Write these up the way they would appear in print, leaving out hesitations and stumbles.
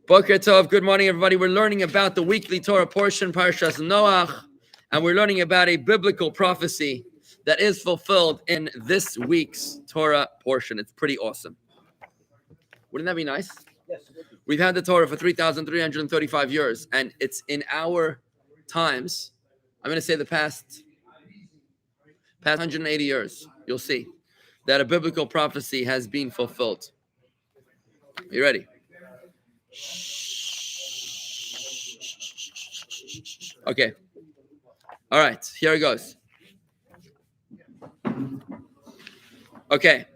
Boker Tov, good morning, everybody. We're learning about the weekly Torah portion, Parshas Noach, and we're learning about a biblical prophecy that is fulfilled in this week's Torah portion. It's pretty awesome. Wouldn't that be nice? Yes. We've had the Torah for 3,335 years, and it's in our times. I'm going to say the past 180 years. You'll see that a biblical prophecy has been fulfilled. You ready? Okay. All right. Here it goes. Okay.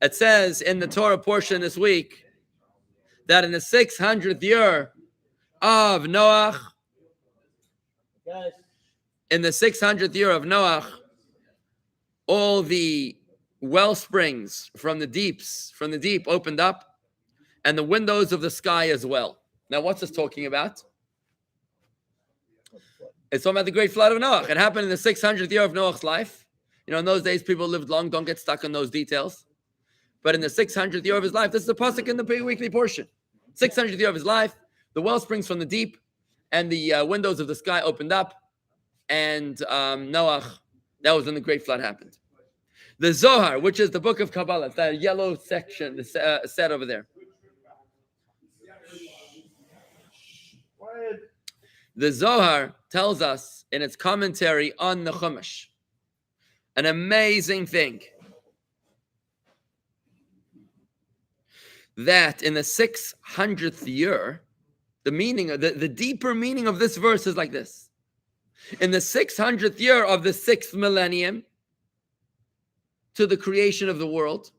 It says in the Torah portion this week that in the 600th year of Noach, all the well springs from the deep opened up, and the windows of the sky as well. Now, what's this talking about? It's talking about the great flood of Noach. It happened in the 600th year of Noach's life. You know, in those days, people lived long. Don't get stuck on those details. But in the 600th year of his life, this is the pasuk in the weekly portion. 600th year of his life, the well springs from the deep, and the windows of the sky opened up, and Noach, that was when the great flood happened. The Zohar, which is the book of Kabbalah, that yellow section, the set over there. The Zohar tells us in its commentary on the Chumash an amazing thing. That in the 600th year, the meaning of the deeper meaning of this verse is like this. In the 600th year of the 6th millennium to the creation of the world,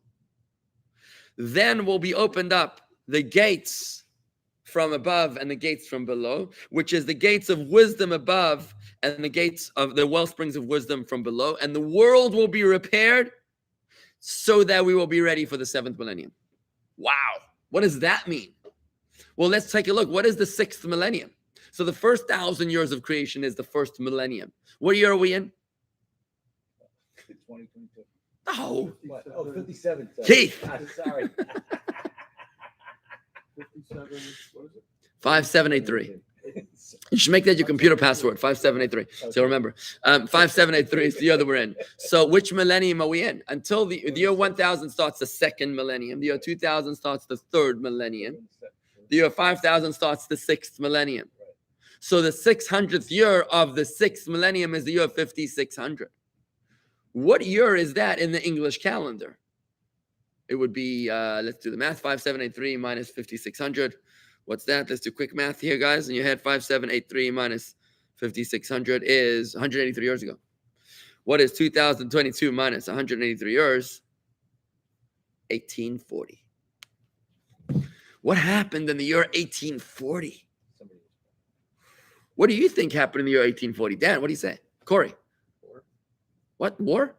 then will be opened up the gates from above and the gates from below, which is the gates of wisdom above and the gates of the well springs of wisdom from below, and the world will be repaired so that we will be ready for the 7th millennium. Wow. What does that mean? Well, let's take a look. What is the 6th millennium? So the first 1,000 years of creation is the first millennium. What year are we in? 2022. No. What? Oh, 57. Keith. Sorry. 57, what is it? 5783. You should make that your computer password, 5783. So remember, 5783 is the year that we're in. So which millennium are we in? Until the year 1000 starts the 2nd millennium. The year 2000 starts the 3rd millennium. The year 5000 starts the 6th millennium. So the 600th year of the 6th millennium is the year 5600. What year is that in the English calendar? It would be, let's do the math, 5783 minus 5600. What's that? Let's do quick math here, guys. In your head, 5783 minus 5600 is 183 years ago. What is 2022 minus 183 years? 1840. What happened in the year 1840? What do you think happened in the year 1840? Dan, what do you say? Corey? War. What? War?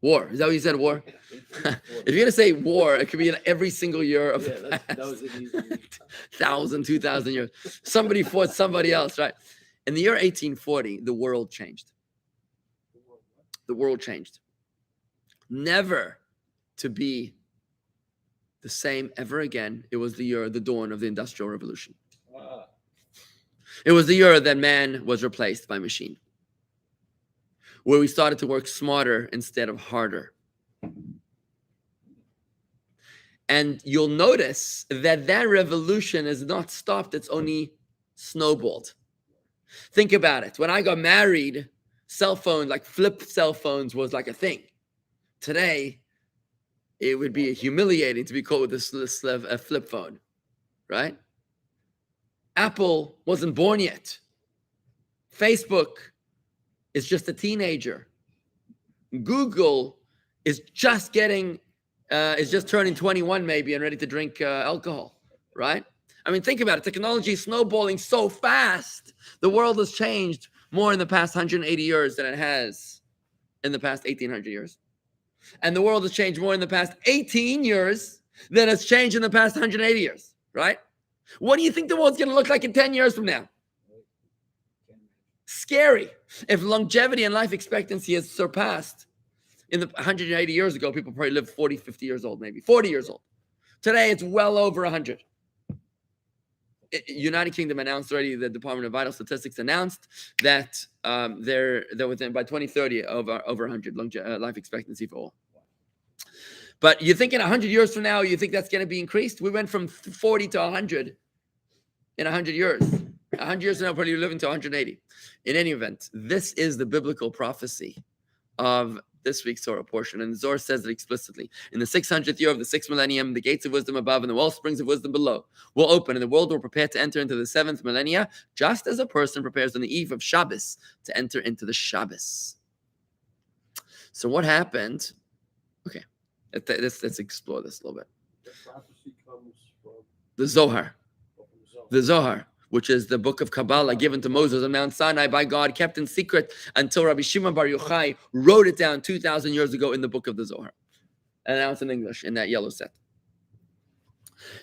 War. Is that what you said, war? If you're going to say war, it could be in every single year of the past. That was an easy 1,000, 2,000 years. Somebody fought somebody else, right? In the year 1840, the world changed. The world changed. Never to be the same ever again. It was the dawn of the Industrial Revolution. It was the year that man was replaced by machine, where we started to work smarter instead of harder. And you'll notice that revolution is not stopped, it's only snowballed. Think about it. When I got married, cell phones, like flip cell phones, was like a thing. Today, it would be humiliating to be called with a flip phone, right? Apple wasn't born yet. Facebook is just a teenager. Google is just turning 21 maybe and ready to drink alcohol, right? I mean, think about it. Technology is snowballing so fast. The world has changed more in the past 180 years than it has in the past 1,800 years. And the world has changed more in the past 18 years than it's changed in the past 180 years, right? What do you think the world's going to look like in 10 years from now? Scary. If longevity and life expectancy has surpassed, in the 180 years ago, people probably lived 40, 50 years old, maybe 40 years old. Today, it's well over 100. United Kingdom announced already, the Department of Vital Statistics announced that they're within, by 2030, over 100 life expectancy for all. But you think in 100 years from now, you think that's going to be increased? We went from 40 to 100 in 100 years. 100 years from now, probably living to 180. In any event, this is the biblical prophecy of this week's Torah portion. And the Zohar says it explicitly. In the 600th year of the 6th millennium, the gates of wisdom above and the well springs of wisdom below will open, and the world will prepare to enter into the 7th millennia, just as a person prepares on the eve of Shabbos to enter into the Shabbos. So what happened? Okay, let's explore this a little bit. The prophecy comes from The Zohar. the Zohar. The Zohar, which is the book of Kabbalah given to Moses on Mount Sinai by God, kept in secret until Rabbi Shimon Bar Yochai wrote it down 2,000 years ago in the book of the Zohar. And now it's in English in that yellow set.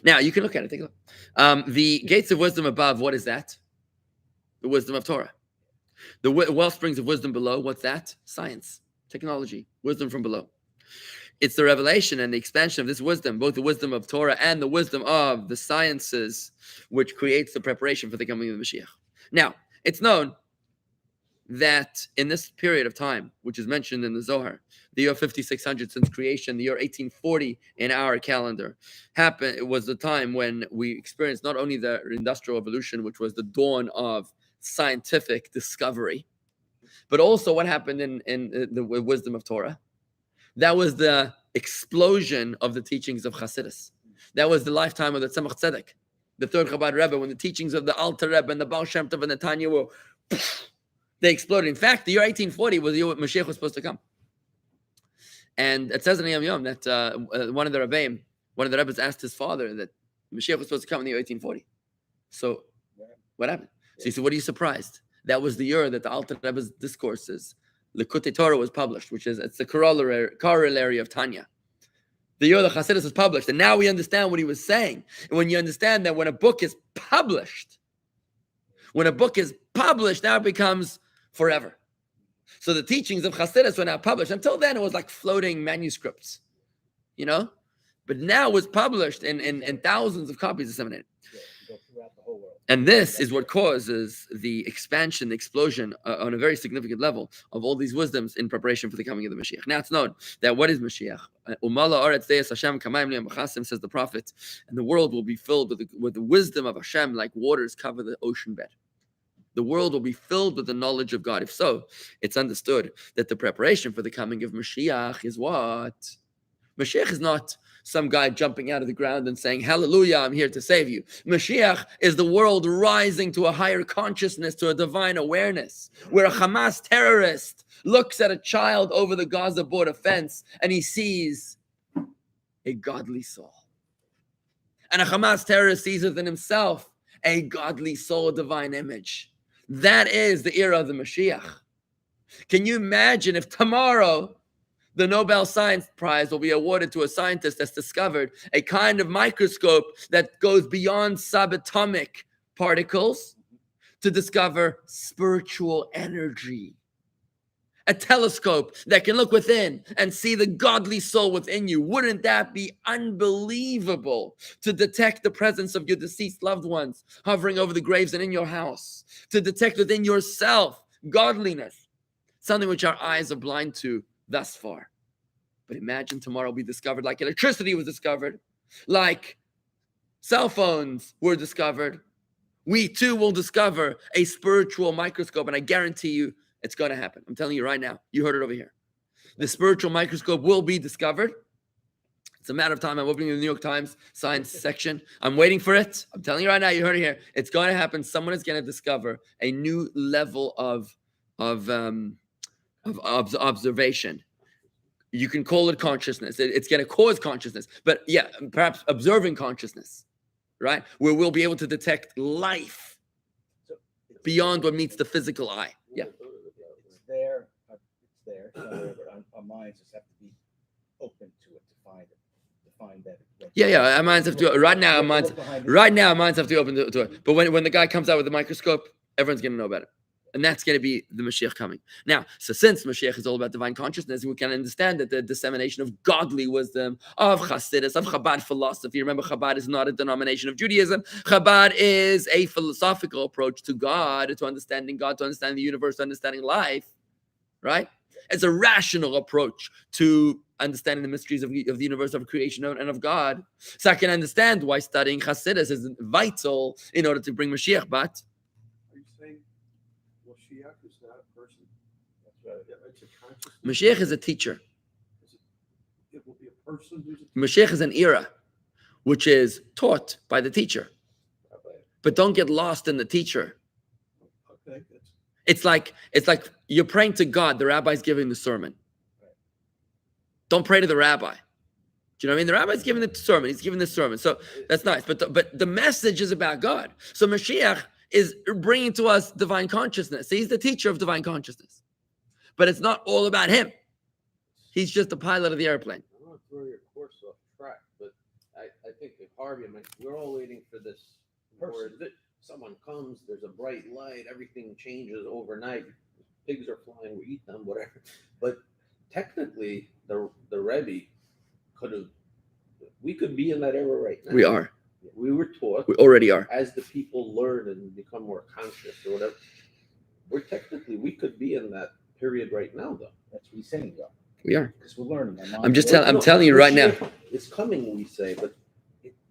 Now, you can look at it. Take a look. The gates of wisdom above, what is that? The wisdom of Torah. The well springs of wisdom below, what's that? Science, technology, wisdom from below. It's the revelation and the expansion of this wisdom, both the wisdom of Torah and the wisdom of the sciences, which creates the preparation for the coming of the Mashiach. Now, it's known that in this period of time, which is mentioned in the Zohar, the year 5600 since creation, the year 1840 in our calendar, it was the time when we experienced not only the Industrial Revolution, which was the dawn of scientific discovery, but also what happened in the wisdom of Torah. That was the explosion of the teachings of Chassidis. That was the lifetime of the Tzemach Tzedek, the third Chabad Rebbe, when the teachings of the Alter Rebbe and the Baal Shem Tov and the Tanya were, they exploded. In fact, the year 1840 was the year when Mashiach was supposed to come. And it says in Yom Yom that one of the Rebbes asked his father that Mashiach was supposed to come in the year 1840. So what happened? So he said, what are you surprised? That was the year that the Alter Rebbe's discourses, Likutei Torah, was published, it's the corollary of Tanya. The year the Chassidus was published, and now we understand what he was saying. And when you understand that when a book is published, now it becomes forever. So the teachings of Chassidus were now published. Until then, it was like floating manuscripts, But now it's published in thousands of copies disseminated. And this is what causes the expansion, the explosion on a very significant level of all these wisdoms in preparation for the coming of the Mashiach. Now it's known that what is Mashiach? Says the prophet, and the world will be filled with the wisdom of Hashem like waters cover the ocean bed. The world will be filled with the knowledge of God. If so, it's understood that the preparation for the coming of Mashiach is what? Mashiach is not some guy jumping out of the ground and saying, hallelujah, I'm here to save you. Mashiach is the world rising to a higher consciousness, to a divine awareness, where a Hamas terrorist looks at a child over the Gaza border fence and he sees a godly soul. And a Hamas terrorist sees within himself a godly soul, a divine image. That is the era of the Mashiach. Can you imagine if tomorrow the Nobel Science Prize will be awarded to a scientist that's discovered a kind of microscope that goes beyond subatomic particles to discover spiritual energy? A telescope that can look within and see the godly soul within you. Wouldn't that be unbelievable to detect the presence of your deceased loved ones hovering over the graves and in your house? To detect within yourself godliness, something which our eyes are blind to thus far. But imagine tomorrow will be discovered like electricity was discovered, like cell phones were discovered. We too will discover a spiritual microscope, and I guarantee you it's going to happen. I'm telling you right now. You heard it over here. The spiritual microscope will be discovered. It's a matter of time. I'm opening the New York Times science section. I'm waiting for it. I'm telling you right now. You heard it here. It's going to happen. Someone is going to discover a new level of observation. You can call it consciousness. It's going to cause consciousness, but yeah, perhaps observing consciousness, right? Where we'll be able to detect life beyond what meets the physical eye. Yeah. It's there, but our minds just have to be open to it to find that. Yeah. Our minds have to. Right now, our minds have to be open to it. But when the guy comes out with the microscope, everyone's going to know about it. And that's going to be the Mashiach coming. Now, so since Mashiach is all about divine consciousness, we can understand that the dissemination of godly wisdom, of Chassidis, of Chabad philosophy. Remember, Chabad is not a denomination of Judaism. Chabad is a philosophical approach to God, to understanding the universe, to understanding life, right? It's a rational approach to understanding the mysteries of the universe, of creation, and of God. So I can understand why studying Chassidus is vital in order to bring Mashiach, but Are you saying Mashiach is not a person? That's right. Yeah, it's a consciousness. Mashiach is a teacher. It will be a person who's a Mashiach is an era, which is taught by the teacher. But don't get lost in the teacher. okay. It's like you're praying to God. The rabbi's giving the sermon. Don't pray to the rabbi. Do you know what I mean? The rabbi's giving the sermon. He's giving the sermon. So that's nice. But the message is about God. So Mashiach is bringing to us divine consciousness. He's the teacher of divine consciousness. But it's not all about him. He's just the pilot of the airplane. I don't want to throw your course off track, but I think if Harvey, I mean, we're all waiting for this. Or someone comes, there's a bright light, everything changes overnight. Pigs are flying, we eat them, whatever. But technically, the Rebbe we could be in that era right now. We are. We were taught. We already are. As the people learn and become more conscious or whatever, we could be in that period right now, though. That's what he's saying, though. We are. Because we're learning. I'm telling you right now. It's coming, we say, but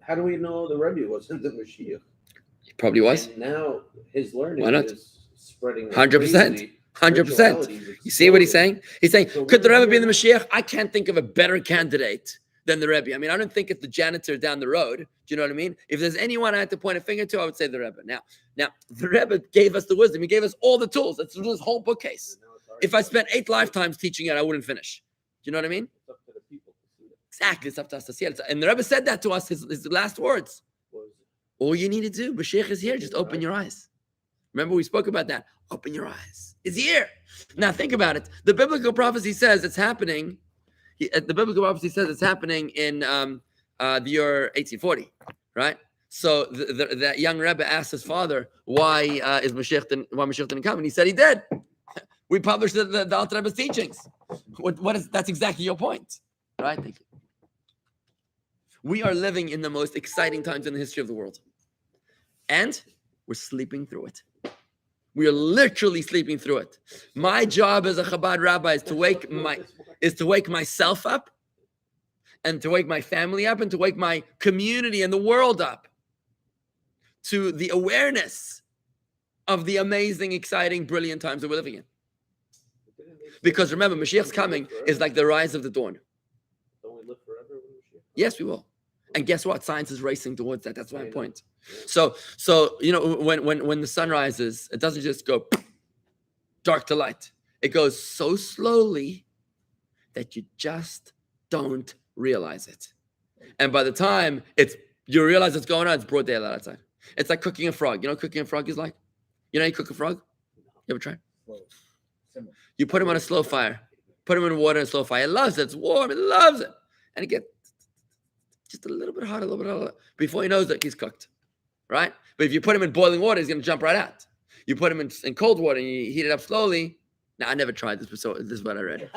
how do we know the Rebbe wasn't the Mashiach? He probably was. And now his learning Why not? is spreading. 100%. 100%. You see what he's saying? He's saying, could the Rebbe be the Mashiach? I can't think of a better candidate than the Rebbe. I mean, I don't think it's the janitor down the road. Do you know what I mean? If there's anyone I had to point a finger to, I would say the Rebbe. Now, the Rebbe gave us the wisdom. He gave us all the tools. That's this whole bookcase. If I spent 8 lifetimes teaching it, I wouldn't finish. Do you know what I mean? It's up to the people to see it. Exactly. It's up to us to see it. And the Rebbe said that to us, his last words. All you need to do, Mashiach is here. Just open your eyes. Remember, we spoke about that. Open your eyes. It's here. Now, think about it. The biblical prophecy says it's happening. The biblical prophecy says it's happening in the year 1840, right? So that young Rebbe asked his father, why Mashiach didn't come? And he said he did. We published the Alter Rebbe's teachings. That's exactly your point, right? Thank you. We are living in the most exciting times in the history of the world. And we're sleeping through it. We are literally sleeping through it. My job as a Chabad rabbi is to wake myself up, and to wake my family up, and to wake my community and the world up to the awareness of the amazing, exciting, brilliant times that we're living in. Because remember, Mashiach's coming is like the rise of the dawn. Don't we live forever with Mashiach? Yes, we will. And guess what? Science is racing towards that. That's my point. So you know, when the sun rises, it doesn't just go dark to light. It goes so slowly that you just don't realize it. And by the time you realize what's going on, it's broad daylight outside. It's like cooking a frog. You know what cooking a frog is like? You know how you cook a frog? You ever try? You put him on a slow fire. Put him in water and slow fire. It loves it. It's warm. It loves it. And it gets just a little bit hot, a little bit hot. Before he knows it, he's cooked, right? But if you put him in boiling water, he's going to jump right out. You put him in cold water and you heat it up slowly. Now, I never tried this, but this is what I read.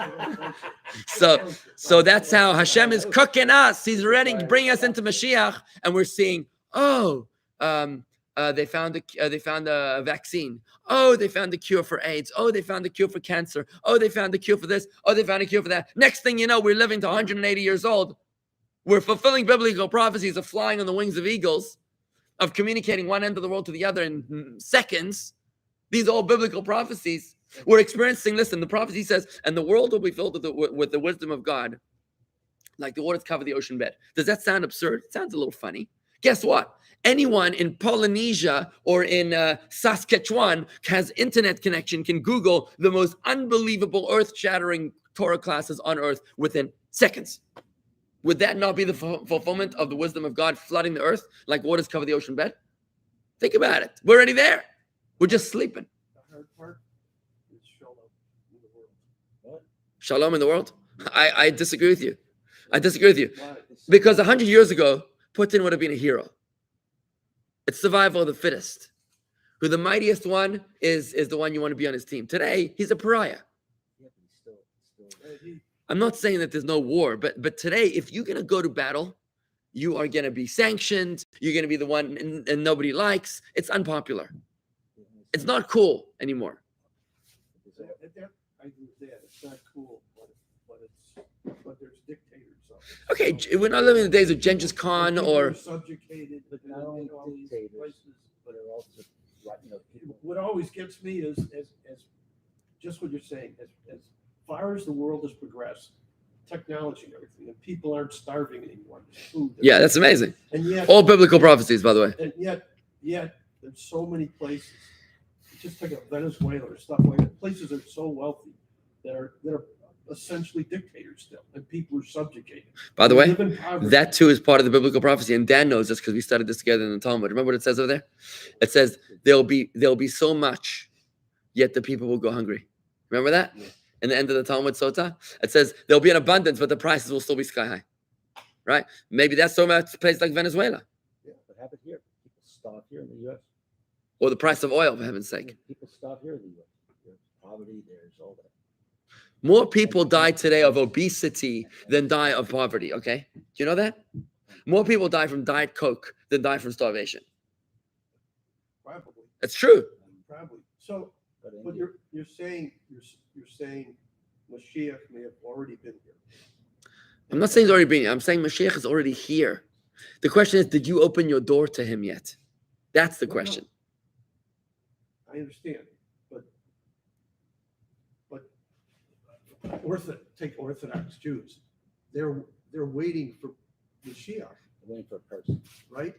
So that's how Hashem is cooking us. He's ready to bring us into Mashiach, and we're seeing, they found a vaccine. Oh, they found a cure for AIDS. Oh, they found a cure for cancer. Oh, they found a cure for this. Oh, they found a cure for that. Next thing you know, we're living to 180 years old. We're fulfilling biblical prophecies of flying on the wings of eagles, of communicating one end of the world to the other in seconds. These are all biblical prophecies. We're experiencing, listen, the prophecy says, and the world will be filled with the wisdom of God, like the waters cover the ocean bed. Does that sound absurd? It sounds a little funny. Guess what? Anyone in Polynesia or in Saskatchewan has internet connection, can Google the most unbelievable, earth-shattering Torah classes on earth within seconds. Would that not be the fulfillment of the wisdom of God flooding the earth like waters cover the ocean bed? Think about it. We're already there. We're just sleeping. The hard part is shalom in the world. What? Shalom in the world? I disagree with you. I disagree with you. Why? Because 100 years ago, Putin would have been a hero. It's survival of the fittest. who the mightiest one is the one you want to be on his team. Today, he's a pariah. Yeah, but he's still. I'm not saying that there's no war, but today, if you're going to go to battle, you are going to be sanctioned. You're going to be the one and nobody likes. It's unpopular. It's not cool anymore. I agree with that. It's not cool, but there's dictators. Okay, we're not living in the days of Genghis Khan People or are subjugated. But and not only all these dictators, places. but it also, people. What always gets me is just what you're saying. As far as the world has progressed, technology and everything, and people aren't starving anymore. There's food. yeah, that's amazing. And yet, All biblical prophecies, by the way. and yet, there's so many places. Just take a Venezuela or stuff like that. Places are so wealthy that are essentially dictators still, and people are subjugated. By the They way, live in poverty. that too is part of the biblical prophecy, and Dan knows this because we studied this together in the Talmud. Remember what it says over there? It says there'll be so much, yet the people will go hungry. Remember that? Yeah. In the end of the Talmud Sota, it says there'll be an abundance, but the prices will still be sky high. Right? Maybe that's so much a place like Venezuela, Yeah, what happened here? People starve here in the U.S. or the price of oil, for heaven's sake. People starve here in the U.S. There's poverty. There's all that. More people die today of obesity than die of poverty. Okay, do you know that? More people die from Diet Coke than die from starvation. Probably. It's true. Probably. So, But but India, you're saying Mashiach may have already been here. I'm not saying he's already been here. I'm saying Mashiach is already here. The question is, did you open your door to him yet? That's the No, no. question. I understand, but take Orthodox Jews. They're waiting for Mashiach, waiting for a person. right?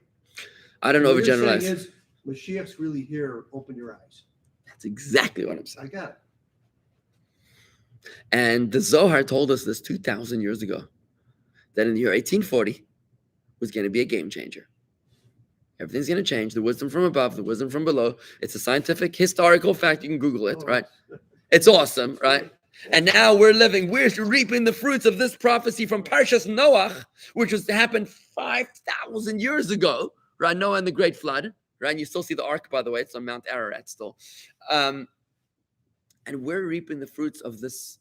I don't know What you're saying overgeneralize. is Mashiach's really here. Open your eyes. That's exactly what I'm saying. I got it. And the Zohar told us this 2,000 years ago, that in the year 1840 was going to be a game changer. Everything's going to change. The wisdom from above, the wisdom from below. It's a scientific, historical fact. You can Google it, Oh, right? It's awesome, right? And now we're reaping the fruits of this prophecy from Parshas Noach, which was to happen 5,000 years ago, right? Noah and the Great Flood, right? And you still see the ark, by the way. It's on Mount Ararat still. And we're reaping the fruits of this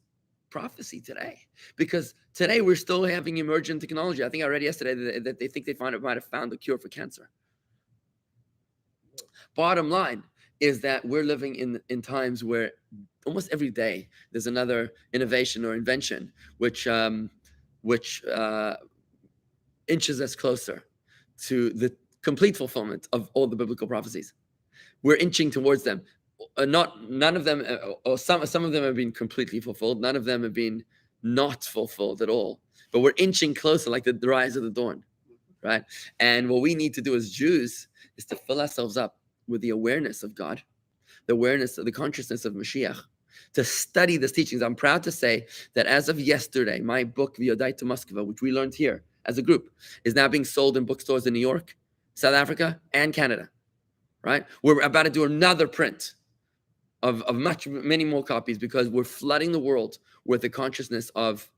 prophecy today, because today we're still having emergent technology. I think I read yesterday that they think might have found the cure for cancer. Bottom line is that we're living in times where almost every day there's another innovation or invention which inches us closer to the complete fulfillment of all the biblical prophecies. We're inching towards them. None of them, or some of them have been completely fulfilled. None of them have been not fulfilled at all. But we're inching closer, like the rise of the dawn, right? And what we need to do as Jews is to fill ourselves up with the awareness of God, the awareness of the consciousness of Mashiach, to study these teachings. I'm proud to say that as of yesterday, my book, Viikoittaisten Moskva, which we learned here as a group, is now being sold in bookstores in New York, South Africa, and Canada, right? We're about to do another print of many more copies, because we're flooding the world with the consciousness of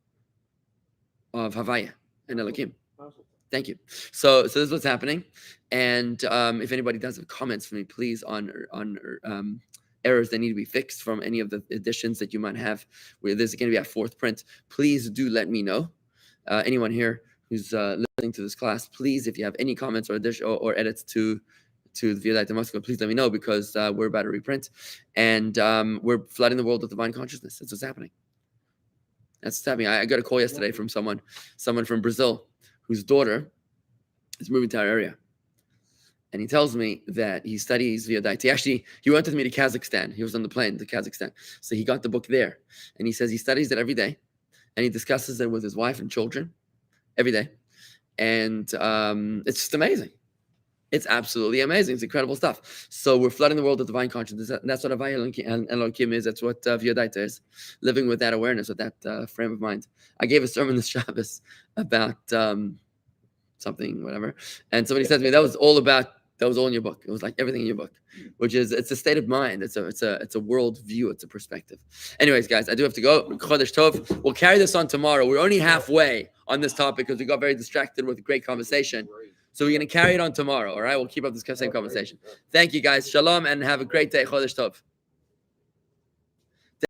Havaya and Elohim. Thank you. So this is what's happening. And if anybody does have comments for me, please, on errors that need to be fixed from any of the editions that you might have, where there's going to be a fourth print, please do let me know. Anyone here who's listening to this class, please, if you have any comments or edits to the Viikoittaisten Moskva, please let me know, because we're about to reprint, and we're flooding the world with divine consciousness. That's what's happening. That's what's happening. I got a call yesterday from someone from Brazil, whose daughter is moving to our area. And he tells me that he studies Viikoittaisten. He went with me to Kazakhstan. He was on the plane to Kazakhstan. So he got the book there. And he says he studies it every day. And he discusses it with his wife and children every day. And it's just amazing. It's absolutely amazing. It's incredible stuff. So we're flooding the world with divine consciousness. That's what Havaya and Elohim is. That's what Viikoittaisten is. Living with that awareness, with that frame of mind. I gave a sermon this Shabbos about something, whatever. And somebody said to me, that was all in your book. It was like everything in your book, which is, it's a state of mind. It's a world view. It's a perspective. Anyways, guys, I do have to go. Chodesh Tov. We'll carry this on tomorrow. We're only halfway on this topic because we got very distracted with a great conversation. So we're going to carry it on tomorrow. All right. We'll keep up this same Okay. conversation. Thank you guys. Shalom and have a great day. Chodesh Tov.